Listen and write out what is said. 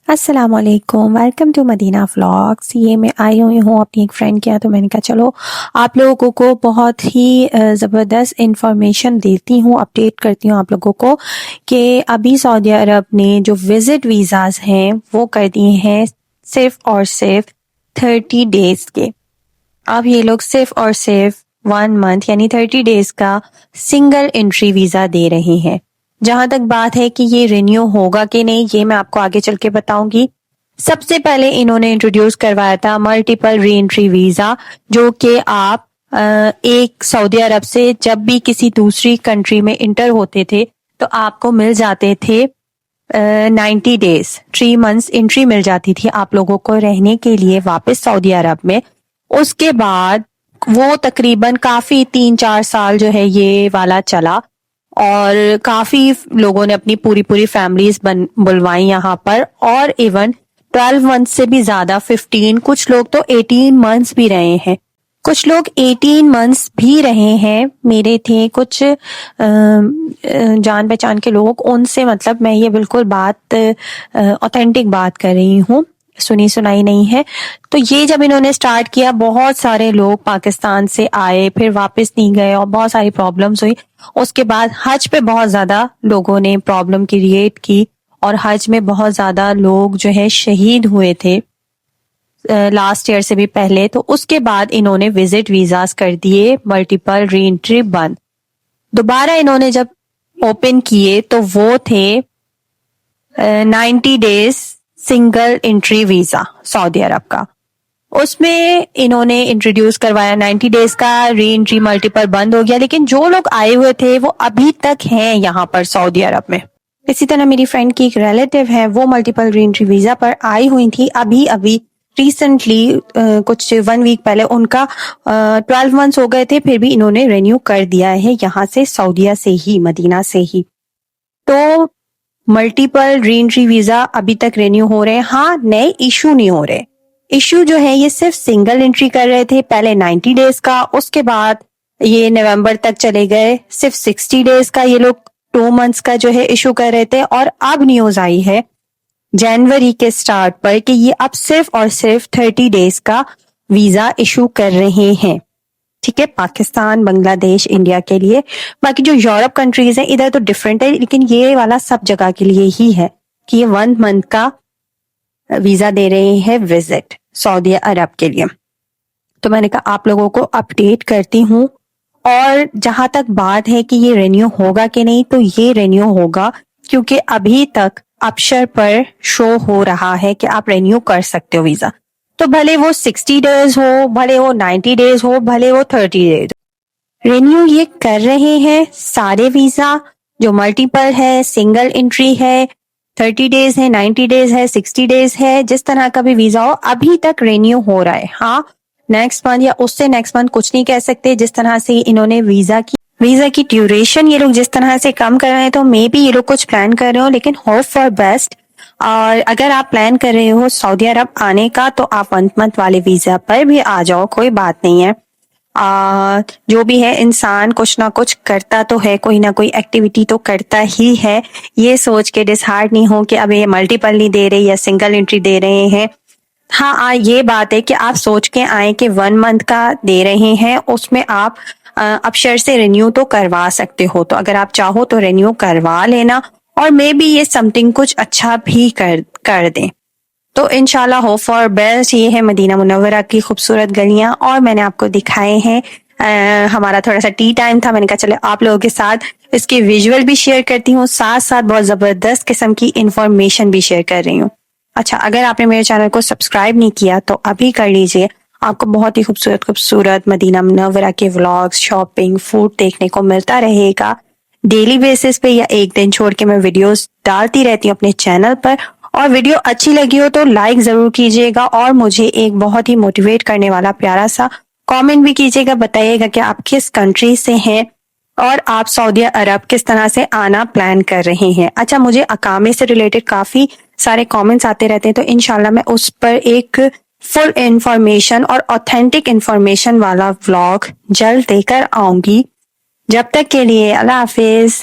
अस्सलामुअलैकुम, welcome to Medina vlogs. ये मैं आई हुई हूँ अपनी एक फ्रेंड के यहाँ, तो मैंने कहा चलो आप लोगों को बहुत ही ज़बरदस्त इंफॉर्मेशन देती हूँ, अपडेट करती हूँ आप लोगों को कि अभी सऊदी अरब ने जो विज़िट वीज़ाज़ हैं वो कर दिए हैं सिर्फ और सिर्फ 30 डेज़ के। अब ये लोग सिर्फ और सिर्फ 1 मंथ यानी 30 डेज़ का सिंगल एंट्री वीज़ा दे रहे हैं। जहां तक बात है कि ये रिन्यू होगा कि नहीं, ये मैं आपको आगे चल के बताऊंगी। सबसे पहले इन्होंने इंट्रोड्यूस करवाया था मल्टीपल री एंट्री वीजा, जो कि आप एक सऊदी अरब से जब भी किसी दूसरी कंट्री में इंटर होते थे तो आपको मिल जाते थे 90 डेज 3 मंथ्स एंट्री मिल जाती थी आप लोगों को रहने के लिए वापस सऊदी अरब में। उसके बाद वो तकरीबन काफी 3-4 साल जो है ये वाला चला और काफी लोगों ने अपनी पूरी पूरी फैमिलीज बुलवाई यहाँ पर, और इवन 12 मंथ से भी ज्यादा 15, कुछ लोग तो 18 मंथ्स भी रहे हैं, कुछ लोग 18 मंथ्स भी रहे हैं। मेरे थे कुछ जान पहचान के लोग, उनसे मतलब मैं ये बिल्कुल बात ऑथेंटिक बात कर रही हूँ, सुनी सुनाई नहीं है। तो ये जब इन्होंने स्टार्ट किया, बहुत सारे लोग पाकिस्तान से आए फिर वापस नहीं गए और बहुत सारी प्रॉब्लम्स हुई। उसके बाद हज पे बहुत ज्यादा लोगों ने प्रॉब्लम क्रिएट की और हज में बहुत ज्यादा लोग जो है शहीद हुए थे लास्ट ईयर से भी पहले। तो उसके बाद इन्होंने विजिट वीजास कर दिए मल्टीपल री एंट्री बंद। दोबारा इन्होंने जब ओपन किए तो वो थे 90 days single entry visa Saudi अरब का। उसमें इन्होंने इंट्रोड्यूस करवाया 90 डेज का री एंट्री मल्टीपल बंद हो गया, लेकिन जो लोग आए हुए थे वो अभी तक हैं यहाँ पर सऊदी अरब में। इसी तरह मेरी फ्रेंड की एक रिलेटिव है, वो मल्टीपल री एंट्री वीजा पर आई हुई थी अभी अभी रिसेंटली, कुछ 1 वीक पहले उनका 12 मंथ्स हो गए थे, फिर भी इन्होंने रिन्यू कर दिया है यहाँ से, सऊदीया से ही, मदीना से ही। तो मल्टीपल री एंट्री वीजा अभी तक रिन्यू हो रहे हैं। हाँ, नए इशू नहीं हो रहे। इशू जो है ये सिर्फ सिंगल एंट्री कर रहे थे पहले 90 डेज का, उसके बाद ये नवंबर तक चले गए सिर्फ 60 डेज का, ये लोग 2 मंथ्स का जो है इशू कर रहे थे। और अब न्यूज आई है जनवरी के स्टार्ट पर कि ये अब सिर्फ और सिर्फ 30 डेज का वीजा इशू कर रहे हैं। ठीक है, पाकिस्तान, बांग्लादेश, इंडिया के लिए। बाकी जो यूरोप कंट्रीज हैं इधर तो डिफरेंट है, लेकिन ये वाला सब जगह के लिए ही है कि ये 1 मंथ का वीजा दे रहे हैं विजिट सऊदी अरब के लिए। तो मैंने कहा आप लोगों को अपडेट करती हूँ। और जहां तक बात है कि ये रिन्यू होगा कि नहीं, तो ये रिन्यू होगा, क्योंकि अभी तक अबशर पर शो हो रहा है कि आप रिन्यू कर सकते हो वीजा। तो भले वो 60 डेज हो, भले वो 90 डेज हो, भले वो 30 डेज, रिन्यू ये कर रहे हैं सारे वीजा। जो मल्टीपल है, सिंगल एंट्री है, 30 डेज है, 90 डेज है, 60 डेज है, जिस तरह का भी वीजा हो अभी तक रिन्यू हो रहा है। हाँ, नेक्स्ट मंथ या उससे नेक्स्ट मंथ कुछ नहीं कह सकते। जिस तरह से इन्होंने वीजा की ड्यूरेशन ये लोग जिस तरह से कम कर रहे हैं, तो मे बी ये लोग कुछ प्लान कर रहे हो, लेकिन होप फॉर बेस्ट। और अगर आप प्लान कर रहे हो सऊदी अरब आने का, तो आप 1 मंथ वाले वीजा पर भी आ जाओ, कोई बात नहीं है। जो भी है, इंसान कुछ ना कुछ करता तो है, कोई ना कोई एक्टिविटी तो करता ही है। ये सोच के डिसहार्ट नहीं हो कि अब ये मल्टीपल नहीं दे रहे या सिंगल एंट्री दे रहे हैं। हाँ, ये बात है कि आप सोच के आए कि 1 मंथ का दे रहे हैं, उसमें आप अबशर से रिन्यू तो करवा सकते हो। तो अगर आप चाहो तो रिन्यू करवा लेना, और मे बी ये समथिंग कुछ अच्छा भी कर दें। तो इंशाल्लाह होप फॉर बेस्ट। ये है मदीना मुनव्वरा की खूबसूरत गलियां, और मैंने आपको दिखाए हैं। हमारा थोड़ा सा टी टाइम था, मैंने कहा चले आप लोगों के साथ इसके विजुअल भी शेयर करती हूँ, साथ साथ बहुत जबरदस्त किस्म की इंफॉर्मेशन भी शेयर कर रही हूँ। अच्छा, अगर आपने मेरे चैनल को सब्सक्राइब नहीं किया तो अभी कर लीजिए। आपको बहुत ही खूबसूरत खूबसूरत मदीना मुनव्वरा के व्लॉग्स, शॉपिंग, फूड देखने को मिलता रहेगा डेली बेसिस पे, या एक दिन छोड़ के मैं वीडियोस डालती रहती हूँ अपने चैनल पर। और वीडियो अच्छी लगी हो तो लाइक जरूर कीजिएगा, और मुझे एक बहुत ही मोटिवेट करने वाला प्यारा सा कमेंट भी कीजिएगा, बताइएगा कि आप किस कंट्री से हैं और आप सऊदी अरब किस तरह से आना प्लान कर रहे हैं। अच्छा, मुझे अकामे से रिलेटेड काफी सारे कमेंट्स आते रहते हैं, तो इंशाल्लाह मैं उस पर एक फुल इंफॉर्मेशन और ऑथेंटिक इंफॉर्मेशन वाला व्लॉग जल्द देकर आऊंगी। जब तक के लिए अल्लाह हाफिज।